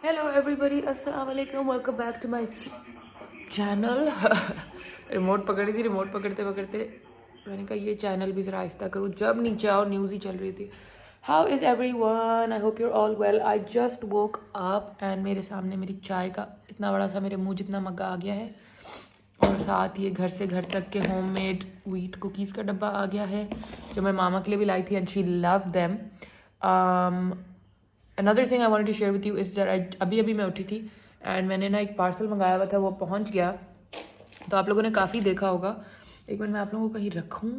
Hello everybody, अस्सलाम वालेकुम, welcome back to my channel. Remote पकड़ी थी, रिमोट पकड़ते पकड़ते मैंने कहा ये चैनल भी ज़रा आहिस्ता करूँ। जब नीचे आओ न्यूज़ ही चल रही थी। How is everyone, I hope you're all well. I just woke up and मेरे सामने मेरी चाय का इतना बड़ा सा मेरे मुंह जितना मग्गा आ गया है, और साथ ये घर से घर तक के होममेड व्हीट कुकीज़ का डब्बा आ गया है जो मैं मामा के लिए भी लाई थी and she loved them. Another thing I wanted to share with you is that अभी मैं उठी थी एंड मैंने ना एक पार्सल मंगाया हुआ था, वो पहुंच गया। तो आप लोगों ने काफ़ी देखा होगा। एक मिनट मैं आप लोगों को कहीं रखूं,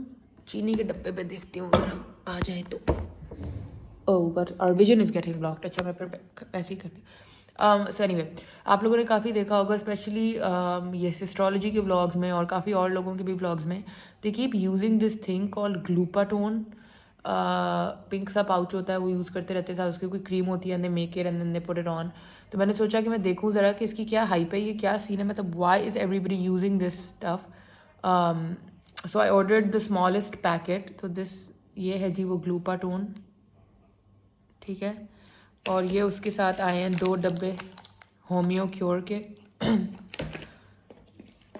चीनी के डब्बे पे देखती हूँ अगर आ जाए तो। Oh but our vision is getting blocked. अच्छा मैं फिर ऐसे ही करती हूँ। सो एनीवे, आप लोगों ने काफ़ी देखा होगा, स्पेशली ये एस्ट्रोलॉजी के व्लॉग्स में और काफ़ी और लोगों के भी व्लॉग्स में, they keep using this thing called glutathione. Pink सा पाउच होता है, वो यूज़ करते रहते हैं, साथ उसकी कोई क्रीम होती है and they make it and then they put it on. तो मैंने सोचा कि मैं देखूं ज़रा कि इसकी क्या हाइप है, ये क्या सीन है, मतलब why is everybody using this stuff. So I ordered the smallest packet. तो दिस ये है जी वो ग्लूपाटोन, ठीक है। और ये उसके साथ आए हैं 2 डब्बे होम्यो क्योर के।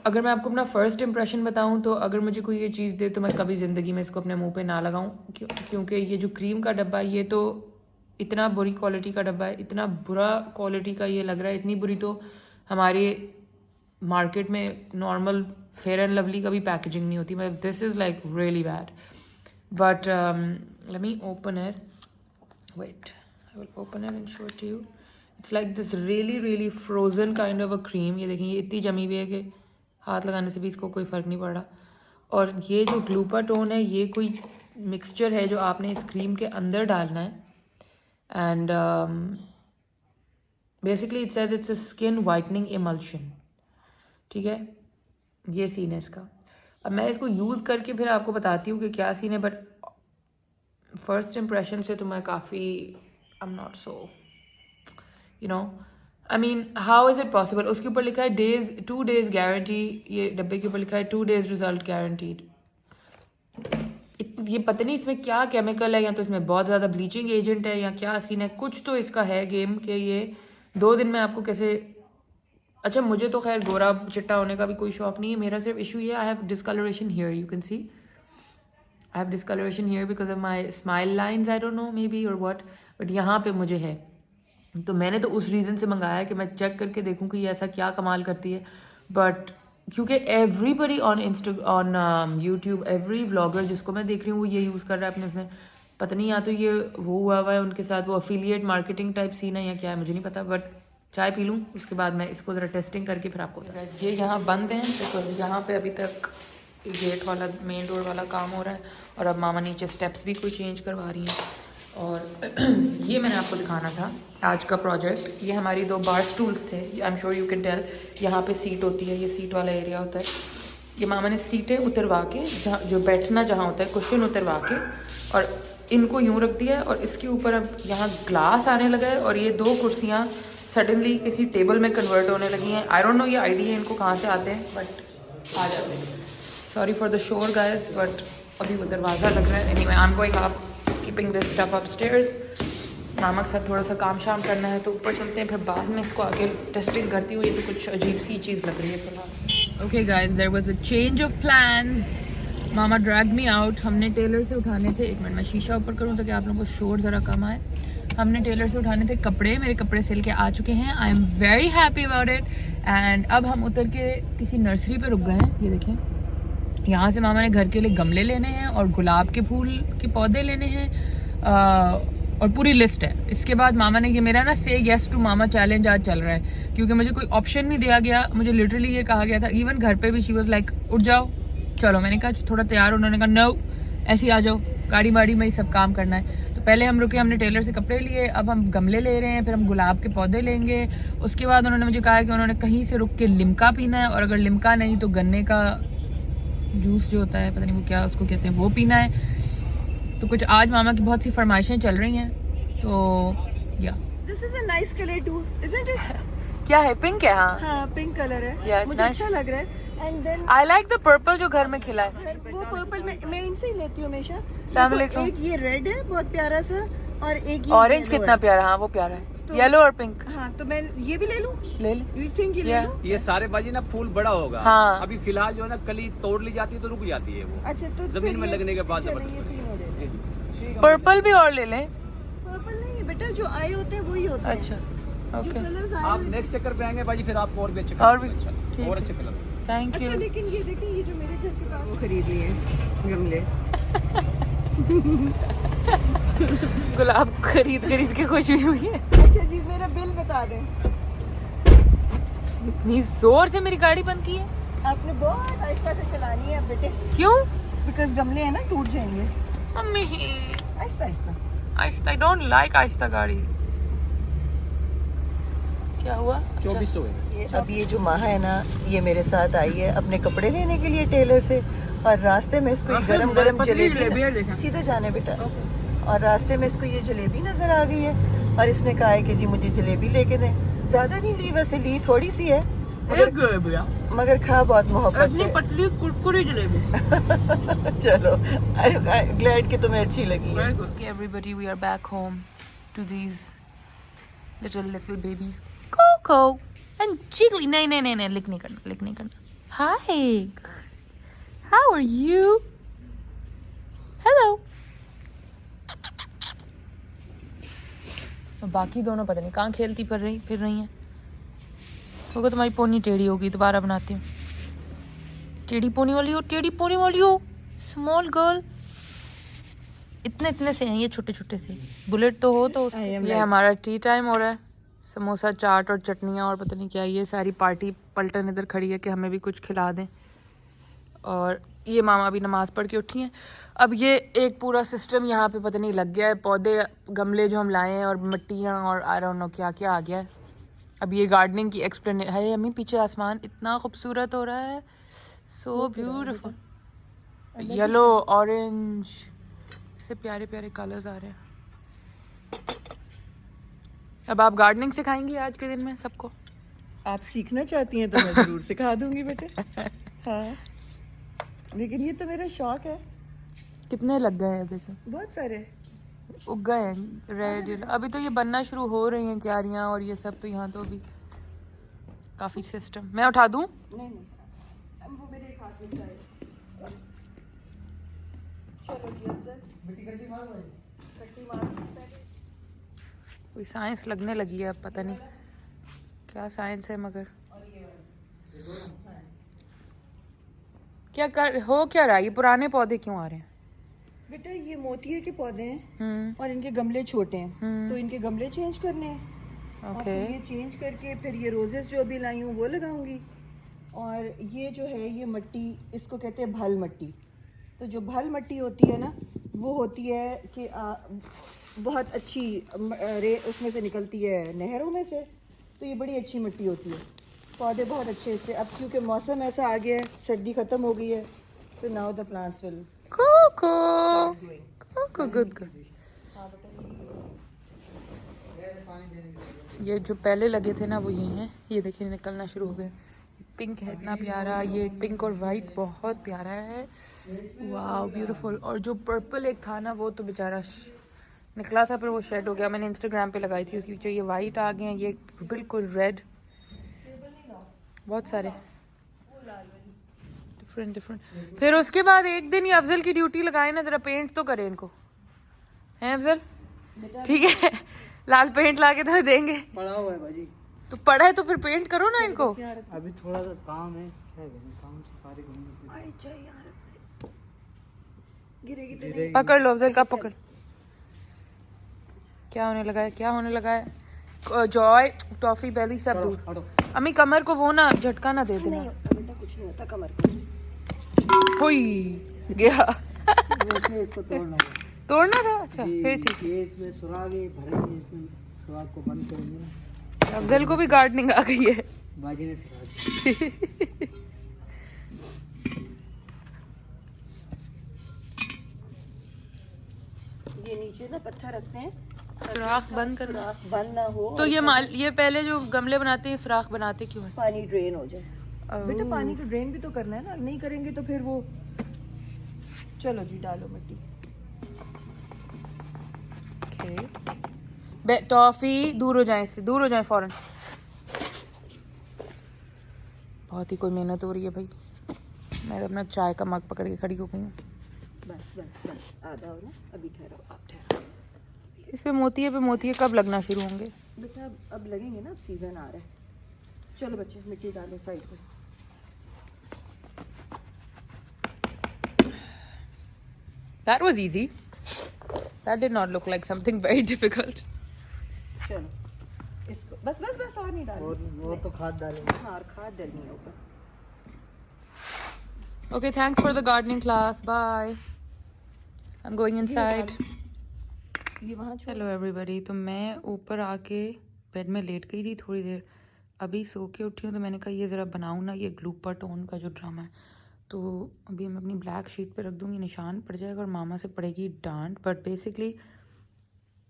अगर मैं आपको अपना फ़र्स्ट इंप्रेशन बताऊं तो अगर मुझे कोई ये चीज़ दे तो मैं कभी ज़िंदगी में इसको अपने मुंह पे ना लगाऊं, क्योंकि ये जो क्रीम का डब्बा है ये तो इतना बुरी क्वालिटी का डब्बा है, इतना बुरा क्वालिटी का ये लग रहा है। इतनी बुरी तो हमारे मार्केट में नॉर्मल फेयर एंड लवली का भी पैकेजिंग नहीं होती। मतलब this is like really bad. But let me open it, wait, I will open it and show it to you. It's like this really really frozen kind of a cream. ये देखिए, ये इतनी जमी हुई है कि हाथ लगाने से भी इसको कोई फ़र्क नहीं पड़ रहा। और ये जो ग्लूपाटोन है ये कोई मिक्सचर है जो आपने इस क्रीम के अंदर डालना है and basically it says it's a skin whitening emulsion, ठीक है। ये सीन है इसका। अब मैं इसको यूज़ करके फिर आपको बताती हूँ कि क्या सीन है, बट फर्स्ट इम्प्रेशन से तो मैं काफ़ी I am not so you know, I mean how is it possible. उसके ऊपर लिखा है 2 days गारंटी, ये डब्बे के ऊपर लिखा है 2 days रिजल्ट गारंटीड। ये पता नहीं इसमें क्या केमिकल है, या तो इसमें बहुत ज़्यादा ब्लीचिंग एजेंट है या क्या सीन है, कुछ तो इसका है गेम के ये 2 दिन में आपको कैसे। अच्छा मुझे तो खैर गोरा चिट्टा होने का भी कोई शौक नहीं है, मेरा सिर्फ इशू ये I have discoloration here, you can see I have discoloration here because of my smile lines, I don't know may be or what, but यहाँ पे मुझे है। तो मैंने तो उस रीज़न से मंगाया कि मैं चेक करके देखूं कि ये ऐसा क्या कमाल करती है। बट क्योंकि everybody on YouTube, every vlogger जिसको मैं देख रही हूँ वो ये यूज़ कर रहा है अपने उसमें। पता नहीं या तो ये वो हुआ है उनके साथ, वो अफिलिएट मार्केटिंग टाइप सीन है या क्या है, मुझे नहीं पता। बट चाय पी लूँ उसके बाद मैं इसको ज़रा टेस्टिंग करके फिर आपको। ये यहाँ बंद हैं बिकॉज यहाँ पे अभी तक गेट वाला मेन डोर वाला काम हो रहा है और अब मामा नीचे स्टेप्स भी कोई चेंज करवा रही हैं। और ये मैंने आपको दिखाना था आज का प्रोजेक्ट। ये हमारी 2 बार स्टूल्स थे, I am sure you can tell. यहाँ पे सीट होती है, ये सीट वाला एरिया होता है। ये मामा ने सीटें उतरवा के, जहाँ जो बैठना जहाँ होता है कुशन उतरवा के और इनको यूँ रख दिया है, और इसके ऊपर अब यहाँ ग्लास आने लगा है और ये 2 कुर्सियाँ सडनली किसी टेबल में कन्वर्ट होने लगी हैं। आई डोंट नो ये आइडिया इनको कहाँ से आते हैं, बट आ जाते हैं। सॉरी फॉर द शोर गाइस, बट अभी वो दरवाज़ा लग रहा है। Anyway I am going up, keeping this stuff upstairs. मामा के साथ थोड़ा सा काम शाम करना है तो ऊपर चलते हैं, फिर बाद में इसको आगे टेस्टिंग करती हूँ। ये तो कुछ अजीब सी चीज़ लग रही है फिलहाल। Okay guys, there was a change of plans. Mama drag me out. हमने टेलर से उठाने थे, एक मिनट मैं शीशा ऊपर करूँ ताकि आप लोगों को शोर ज़रा कम आए। हमने टेलर से उठाने थे कपड़े, मेरे कपड़े सिल के आ चुके हैं। I am very happy about it. And अब हम उतर के किसी नर्सरी पे रुक गए हैं। ये देखें, यहाँ से मामा ने घर के लिए गमले लेने हैं और गुलाब के फूल के पौधे लेने हैं और पूरी लिस्ट है। इसके बाद मामा ने, ये मेरा ना से येस टू मामा चैलेंज आज चल रहा है, क्योंकि मुझे कोई ऑप्शन नहीं दिया गया। मुझे लिटरली ये कहा गया था, इवन घर पे भी शी वाज लाइक उठ जाओ चलो। मैंने कहा थोड़ा तैयार, उन्होंने कहा नो ऐसे ही आ जाओ, गाड़ी बाड़ी में ही सब काम करना है। तो पहले हम रुके, हमने टेलर से कपड़े लिए, अब हम गमले ले रहे हैं, फिर हम गुलाब के पौधे लेंगे। उसके बाद उन्होंने मुझे कहा कि उन्होंने कहीं से रुक के लिम्का पीना है, और अगर लिम्का नहीं तो गन्ने का जूस जो होता है, पता नहीं वो क्या उसको कहते हैं, वो पीना है। तो कुछ आज मामा की बहुत सी फरमाइशें चल रही हैं। तो yeah this is a nice colour too, isn't it? क्या है, पिंक है? हाँ पिंक कलर है, yes, मुझे nice. अच्छा लग रहा है। And then I like the purple जो घर में खिला है। वो पर्पल मैं इनसे ही लेती हूँ हमेशा। अस्सलाम वालेकुम। एक ये रेड है बहुत प्यारा सा, और एक ये ऑरेंज yellow कितना है। प्यारा, हाँ वो प्यारा है। येलो और पिंक हाँ तो मैं ये भी ले लूँ? ले ले। यू थिंक ये ले Yeah. लूँ? ये सारे बाजी ना फूल बड़ा होगा। हाँ। अभी फिलहाल जो है ना कली तोड़ ली जाती है तो रुक जाती है वो। अच्छा तो जमीन में लगने के बाद चलो, जबरदस्त ये तीनों दे दो। जी, जी। पर्पल भी और ले लें। पर्पल नहीं है बेटा, जो आए होते हैं वही होते हैं। अच्छा जो ओके कलर्स आए आप हुए- नेक्स्ट चक्कर पे आएंगे बाजी फिर आपको और भी अच्छे और कलर भी, मिलेंगे, ठीक और है। अच्छे कलर। थैंक अच्छा यू। लेकिन ये देखिए, ये जो मेरे घर के पास वो खरीद लिए गमले। गुलाब खरीद खरीद के खुश हुई हुई है। अच्छा जी, मेरा बिल बता दें। इतनी जोर से मेरी गाड़ी बंद की है, आपने बहुत आहिस्ता से चलानी है बेटे, क्यों? बिकॉज गमले हैं ना, टूट जाएंगे। मम्मी आहिस्ता आहिस्ता। आहिस्ता, आई डोंट लाइक आहिस्ता गाड़ी। क्या हुआ? 2400 है। अब ये जो माह है ना, ये मेरे साथ आई है अपने कपड़े लेने के लिए टेलर से, और रास्ते में इसको ये गरम गरम जलेबी सीधे जाने बेटा, और रास्ते में इसको ये जलेबी नजर आ गई है और इसने कहा है कि जी मुझे जलेबी लेके दें। ज्यादा नहीं ली, वैसे ली थोड़ी सी है मगर खा बहुत मोहब्बत से। पतली कुरकुरी जलेबी। चलो, ग्लैड कि तुम्हें अच्छी लगी है। Okay, everybody, we are back home to these little babies, Coco and Jiggly. नहीं, लिख नहीं करना. Hi, how are you? Hello. तो बाकी दोनों पता नहीं कहाँ खेलती फिर रही हैं। होगा तुम्हारी पोनी टेढ़ी होगी, दोबारा बनाती हूँ। टेढ़ी पोनी वाली हो, स्मॉल गर्ल। इतने से हैं ये, छोटे से। बुलेट तो हो तो ये हमारा टी टाइम हो रहा है। समोसा, चाट और चटनियाँ और पता नहीं क्या, ये सारी पार्टी पलटन इधर खड़ी है कि हमें भी कुछ खिला दें। और ये मामा भी नमाज़ पढ़ के उठी हैं। अब ये एक पूरा सिस्टम यहाँ पे पता नहीं लग गया है। पौधे, गमले जो हम लाए हैं और मिट्टियाँ और आई डोंट नो क्या क्या आ गया है। अब ये गार्डनिंग की एक्सप्लेन है। अम्मी पीछे आसमान इतना खूबसूरत हो रहा है, सो ब्यूटीफुल, येलो ऑरेंज, ऐसे प्यारे प्यारे कलर्स आ रहे हैं। अब आप गार्डनिंग सिखाएंगी आज के दिन में सबको? आप सीखना चाहती हैं तो मैं जरूर सिखा दूंगी बेटे। हाँ, लेकिन ये तो मेरा शौक है। कितने लग गए हैं देखो, बहुत सारे उग गए हैं रेड येलो। अभी तो ये बनना शुरू हो रही हैं क्यारियाँ और ये सब, तो यहाँ तो अभी काफ़ी सिस्टम। मैं उठा दूँ? नहीं, वो मेरे एक हाथ में चाहिए। चलो जी अफजल, कट्टी मारो पहले। कोई साइंस लगने लगी है, अब पता नहीं क्या साइंस है, मगर क्या रहा है? ये पुराने पौधे क्यों आ रहे हैं? बेटा ये मोतिये के पौधे हैं हम्म, और इनके गमले छोटे हैं, तो इनके गमले चेंज करने हैं। और ओके। फिर ये चेंज करके फिर ये रोजेस जो अभी लाई हूँ वो लगाऊंगी। और ये जो है ये मिट्टी, इसको कहते हैं भल मिट्टी। तो जो भल मिट्टी होती है ना, वो होती है कि बहुत अच्छी उसमें से निकलती है, नहरों में से। तो ये बड़ी अच्छी मिट्टी होती है, पौधे बहुत अच्छे से। अब क्योंकि मौसम ऐसा आ गया है, सर्दी ख़त्म हो गई है, तो now the plants will look good. ये जो पहले लगे थे ना वो ये हैं, ये देखिए निकलना शुरू हो गए। पिंक है इतना प्यारा, ये पिंक और वाइट बहुत प्यारा है, वाह ब्यूटीफुल। और जो पर्पल एक था ना, वो तो बेचारा निकला था पर वो शेड हो गया। मैंने इंस्टाग्राम पे लगाई थी उसकी, जो ये वाइट आ गए हैं, ये बिल्कुल रेड, बहुत सारे डिफरेंट। फिर उसके बाद एक दिन ये अफजल की ड्यूटी लगाए ना, जरा पेंट तो करे इनको, हैं अफजल? ठीक है, लाल पेंट ला के तुम्हें देंगे। पड़ा हुआ है बाजी, तो पढ़ा है तो फिर पेंट करो ना इनको। अभी थोड़ा सा काम है, क्या करें, काम से फारिग होने गिरेगी तो नहीं। पकड़ लो अफजल का, पकड़। क्या होने लगा है? जॉय, टॉफी, बेली सब दूर। हटो। अम्मी कमर को वो ना झटका ना दे देना। बेटा कुछ नहीं होता कमर को। हुई गया। इसमें इसको तोड़ना है। तोड़ना था? अच्छा फिर ठीक। ये इसमें सुराग है, भरेंगे इसमें, सुराग को बंद करेंगे ना। अफजल को भी गार्डनिंग आ गई है। बाजी ने सिखा दी। ये नीचे ना पत्थर रखते हैं, सुराख बंद करना। सुराख बंद ना हो, तो ये पहले जो गमले बनाते हैं सुराख बनाते क्यों है? पानी ड्रेन हो जाए। बेटा पानी को ड्रेन भी तो करना है ना, नहीं करेंगे तो फिर वो। चलो जी डालो मिट्टी। ओके, टॉफी दूर हो जाए इससे, दूर हो जाए फौरन। बहुत ही कोई मेहनत हो रही है भाई। मैं तो अपना चाय का मग पकड़ के खड़ी हो गई हूँ। बस बस बस आधा हो ना, अभी ठहरो, आप ठहरो। इस पे मोतिये कब लगना शुरू होंगे? बेटा अब लगेंगे ना, अब सीज़न आ रहा है। चलो बच्चे मिट्टी डालो साइड पे। That was easy. That did not look like something very difficult. चलो इसको बस बस बस, और नहीं डालनी। और वो तो खाद डालेंगे। हाँ, और खाद डालनी है ऊपर। Okay, thanks for the gardening class. Bye. I'm going inside. ये वहाँ छोड़। Hello everybody. तो मैं ऊपर आके बेड में लेट गई थी थोड़ी देर, अभी सो के उठी हूँ। तो मैंने कहा ये ज़रा बनाऊँ ना ये ग्लूपर टोन का जो ड्रामा है। तो अभी मैं अपनी ब्लैक शीट पे रख दूँगी, निशान पड़ जाएगा और मामा से पड़ेगी डांट। बट बेसिकली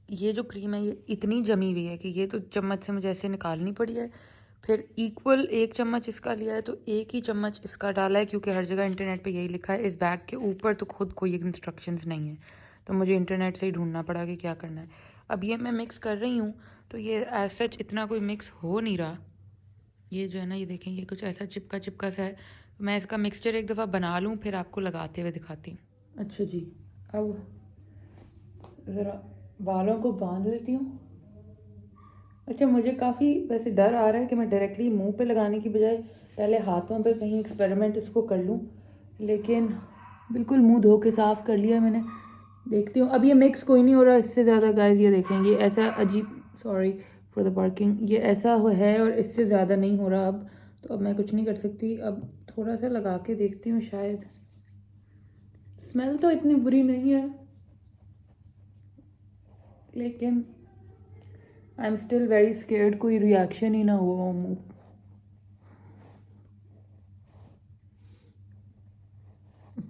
ये जो क्रीम है ये इतनी जमी हुई है कि ये तो चम्मच से मुझे ऐसे निकालनी पड़ी है। फिर इक्वल 1 चम्मच इसका लिया है तो 1 ही चम्मच इसका डाला है, क्योंकि हर जगह इंटरनेट पे यही लिखा है। इस बैग के ऊपर तो खुद कोई इंस्ट्रक्शंस नहीं है, तो मुझे इंटरनेट से ही ढूंढना पड़ा कि क्या करना है। अब ये मैं मिक्स कर रही हूँ तो ये एज सच इतना कोई मिक्स हो नहीं रहा। ये जो है ना, ये देखें, ये कुछ ऐसा चिपका चिपका सा है। मैं इसका मिक्सचर एक दफ़ा बना लूँ फिर आपको लगाते हुए दिखाती हूँ। अच्छा जी, अब ज़रा बालों को बांध लेती हूँ। अच्छा, मुझे काफ़ी वैसे डर आ रहा है कि मैं डायरेक्टली मुंह पे लगाने की बजाय पहले हाथों पे कहीं एक्सपेरिमेंट इसको कर लूँ, लेकिन बिल्कुल मुंह धो के साफ़ कर लिया मैंने। देखती हूँ। अब ये मिक्स कोई नहीं हो रहा इससे ज़्यादा गाइस, ये देखेंगे ऐसा अजीब, सॉरी फॉर द पार्किंग, ये ऐसा है और इससे ज़्यादा नहीं हो रहा अब। तो अब मैं कुछ नहीं कर सकती। अब थोड़ा सा लगा के देखती हूँ, शायद स्मेल तो इतनी बुरी नहीं है, लेकिन I am still very scared कोई रिएक्शन ही ना हुआ मुँह।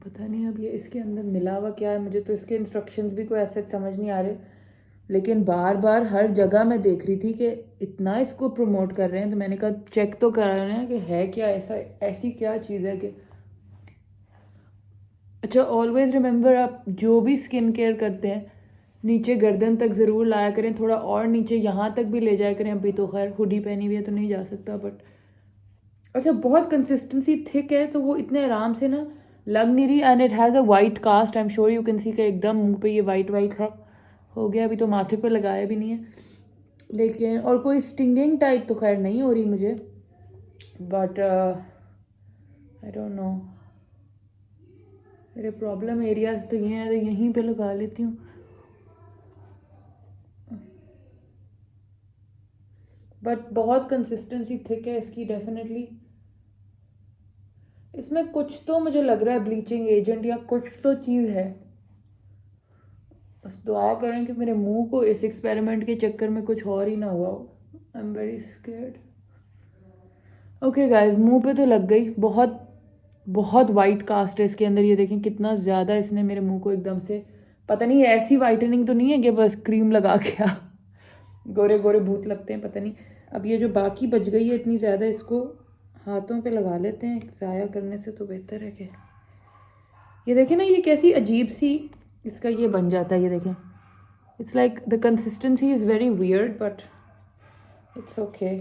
पता नहीं अब ये इसके अंदर मिला हुआ क्या है, मुझे तो इसके इंस्ट्रक्शंस भी कोई ऐसे समझ नहीं आ रहे। लेकिन बार बार हर जगह मैं देख रही थी कि इतना इसको प्रमोट कर रहे हैं, तो मैंने कहा चेक तो करा रहे हैं कि है क्या, ऐसा ऐसी क्या चीज़ है कि। अच्छा, ऑलवेज रिमेंबर, आप जो भी स्किन केयर करते हैं नीचे गर्दन तक ज़रूर लाया करें, थोड़ा और नीचे यहाँ तक भी ले जाया करें। अभी तो खैर हुडी पहनी हुई है तो नहीं जा सकता, बट अच्छा बहुत कंसिस्टेंसी थिक है तो वो इतने आराम से ना लग नहीं रही। And it has a white cast, I am sure you can see का एकदम मुंह पे ये वाइट वाइट सा हो गया। अभी तो माथे पर लगाया भी नहीं है, लेकिन और कोई स्टिंगिंग टाइप तो खैर नहीं हो रही मुझे, बट आई डोंट नो। मेरे प्रॉब्लम एरियाज तो ये हैं, तो यहीं पे लगा लेती हूँ। बट बहुत कंसिस्टेंसी थिक है इसकी डेफिनेटली। इसमें कुछ तो मुझे लग रहा है ब्लीचिंग एजेंट या कुछ तो चीज़ है। बस दुआ करें कि मेरे मुंह को इस एक्सपेरिमेंट के चक्कर में कुछ और ही ना हुआ हो। I am very scared. Okay guys, मुंह पे तो लग गई। बहुत बहुत वाइट कास्ट है इसके अंदर। ये देखें कितना ज़्यादा इसने मेरे मुंह को एकदम से, पता नहीं ऐसी वाइटनिंग तो नहीं है कि बस क्रीम लगा के गोरे गोरे भूत लगते हैं, पता नहीं। अब ये जो बाकी बच गई है इतनी ज़्यादा, इसको हाथों पे लगा लेते हैं, ज़ाया करने से तो बेहतर है कि। ये देखें ना, ये कैसी अजीब सी इसका ये बन जाता है। ये देखें, it's like the consistency is very weird, but it's okay.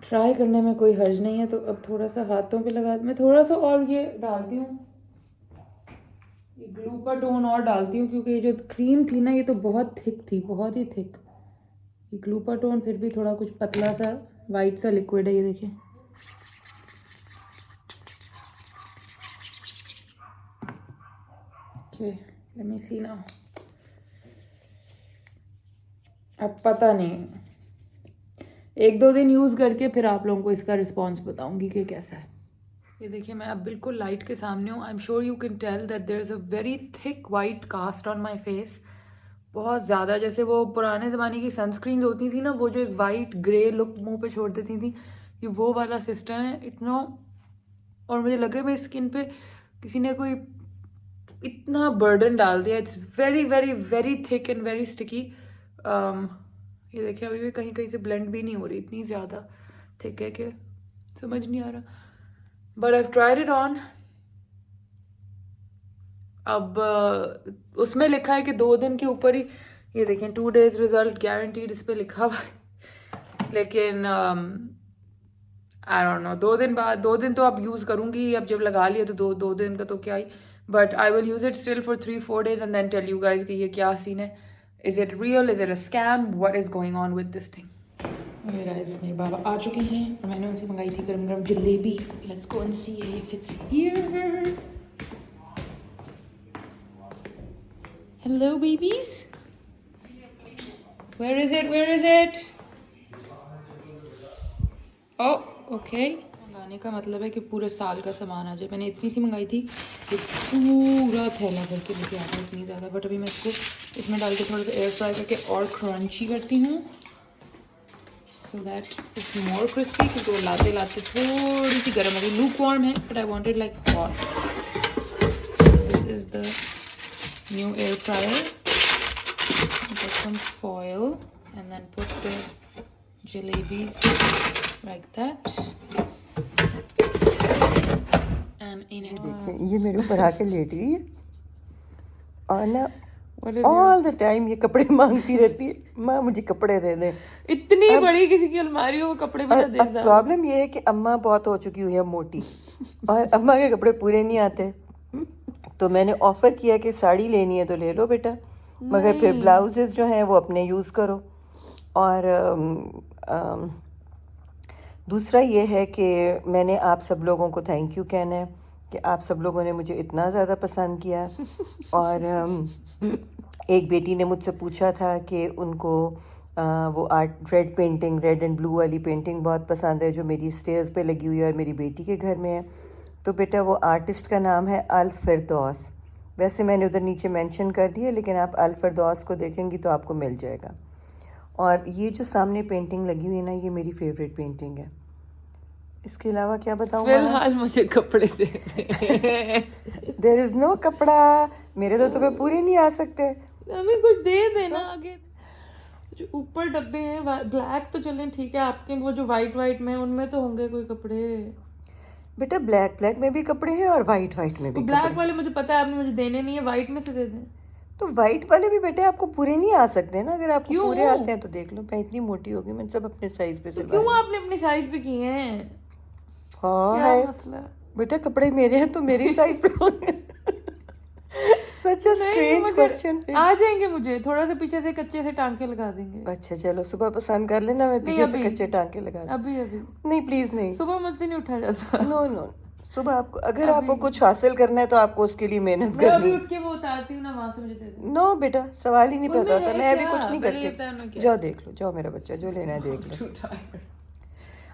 Try करने में कोई हर्ज नहीं है। तो अब थोड़ा सा हाथों पे लगा, मैं थोड़ा सा और ये डालती हूँ, ये ग्लूपर टोन और डालती हूँ, क्योंकि ये जो क्रीम थी ना ये तो बहुत थिक थी, बहुत ही थिक। ये ग्लूपर टोन फिर भी थोड़ा कुछ पतला सा वाइट सा लिक्विड है। ये देखिए, ओके लेट मी सी नाउ। अब पता नहीं, 1-2 दिन यूज़ करके फिर आप लोगों को इसका रिस्पॉन्स बताऊंगी कि कैसा है। ये देखिए, मैं अब बिल्कुल लाइट के सामने हूँ। I am sure you can tell that there is a very thick white cast on my face. बहुत ज़्यादा, जैसे वो पुराने ज़माने की सनस्क्रीन होती थी ना, वो जो एक वाइट ग्रे लुक मुंह पे छोड़ देती थी, ये वो वाला सिस्टम है इतना। और मुझे लग रहा है मेरी स्किन पे किसी ने कोई इतना बर्डन डाल दिया। It's very very very thick and very sticky. ये देखिए, अभी भी कहीं कहीं से ब्लेंड भी नहीं हो रही, इतनी ज़्यादा थिक है कि समझ नहीं आ रहा। But I tried it on. अब उसमें लिखा है कि 2 दिन के ऊपर ही ये देखें 2 days रिजल्ट गारंटीड इस पे लिखा हुआ है, लेकिन आई डोंट नो 2 दिन बाद 2 दिन तो अब यूज़ करूँगी, अब जब लगा लिया तो 2 दिन का तो क्या ही, but I will use it still for 3-4 days and then tell you guys कि ये क्या सीन है, is it real, is it a scam, what is going on with this thing. Okay guys, मेरे बाबा आ चुके हैं और मैंने उनसे मंगाई थी गरम गरम jalebi. Let's go and see if it's here. Hello babies, where is it, where is it? Oh okay, मंगाने का मतलब है कि पूरे साल का सामान आ जाए। मैंने इतनी सी मंगाई थी कि पूरा थैला भर के लेके आता है, इतनी ज़्यादा। बट अभी मैं इसको इसमें डाल के थोड़ा सा एयर फ्राई करके और क्रंची करती हूँ, so that it's more crispy, क्योंकि वो लाते लाते थोड़ी सी गर्म हो गई। लूक वार्म है but I wanted like hot. This is the new air fryer. Put some foil and then put the jalebis like that and in it ये मेरे ऊपर आके लेटी हुई है और ना ऑल द टाइम ये कपड़े मांगती रहती है, माँ मुझे कपड़े दे दे। इतनी बड़ी किसी की अलमारी हो, वो कपड़े भी ना दे। अब प्रॉब्लम ये है कि अम्मा बहुत हो चुकी हुई है मोटी और अम्मा के कपड़े पूरे नहीं आते, तो मैंने ऑफर किया कि साड़ी लेनी है तो ले लो बेटा, मगर फिर ब्लाउजेस जो हैं वो अपने यूज़ करो। और दूसरा ये है कि मैंने आप सब लोगों को थैंक यू कहना है कि आप सब लोगों ने मुझे इतना ज़्यादा पसंद किया। और एक बेटी ने मुझसे पूछा था कि उनको वो art red painting, red and blue वाली पेंटिंग बहुत पसंद है जो मेरी स्टेयर्स पे लगी हुई है और मेरी बेटी के घर में है। तो बेटा वो आर्टिस्ट का नाम है अल फिरदौस। वैसे मैंने उधर नीचे मेंशन कर दिया, लेकिन आप अल फिरदौस को देखेंगी तो आपको मिल जाएगा। और ये जो सामने पेंटिंग लगी हुई है ना, ये मेरी फेवरेट पेंटिंग है। इसके अलावा क्या बताऊँ? फिलहाल मुझे कपड़े दे। देयर इज नो कपड़ा, मेरे तो तुम्हें पूरे नहीं आ सकते। हमें कुछ दे देना आगे। जो ऊपर डब्बे हैं ब्लैक तो चलें ठीक है, आपके वो जो वाइट वाइट में उनमें तो होंगे कोई कपड़े। बेटा ब्लैक ब्लैक में भी कपड़े हैं और वाइट वाइट में भी ब्लैक कपड़े। वाले मुझे पता है, आपने मुझे देने नहीं है, वाइट में से दे दें। तो वाइट वाले भी बेटे आपको पूरे नहीं आ सकते ना, अगर आपको पूरे आते हैं तो देख लो। मैं इतनी मोटी हो गई, मैंने सब अपने साइज पे सिलवा क्यों आपने अपनी साइज पे किए हैं? हाँ क्या है मसला है? बेटा, कपड़े मेरे हैं तो मेरी साइज पे होंगे। सच अ स्ट्रेंज क्वेश्चन। आ जाएंगे, मुझे थोड़ा सा पीछे से कच्चे से टांके लगा देंगे। अच्छा चलो, सुबह पसंद कर लेना, मैं पीछे से कच्चे टांके लगा दूं। अभी अभी नहीं प्लीज नहीं, सुबह मुझसे नहीं उठा जाता। नो नो, सुबह आपको अगर आपको कुछ हासिल करना है तो आपको उसके लिए मेहनत मैं करनी अभी है। उठ के वो उतारती हूँ ना, वहां से मुझे दे दो। नो बेटा, सवाल ही नहीं पैदा होता। मैं अभी क्या? कुछ नहीं पहले ये बताओ करती। ना क्या? जाओ देख लो, जाओ मेरा बच्चा, जो लेना है देख लो।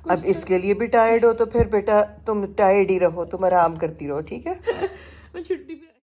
अब इसके लिए भी टायर्ड हो तो फिर बेटा तुम टायर्ड ही रहो, तुम आराम करती रहो, ठीक है? मैं छुट्टी पे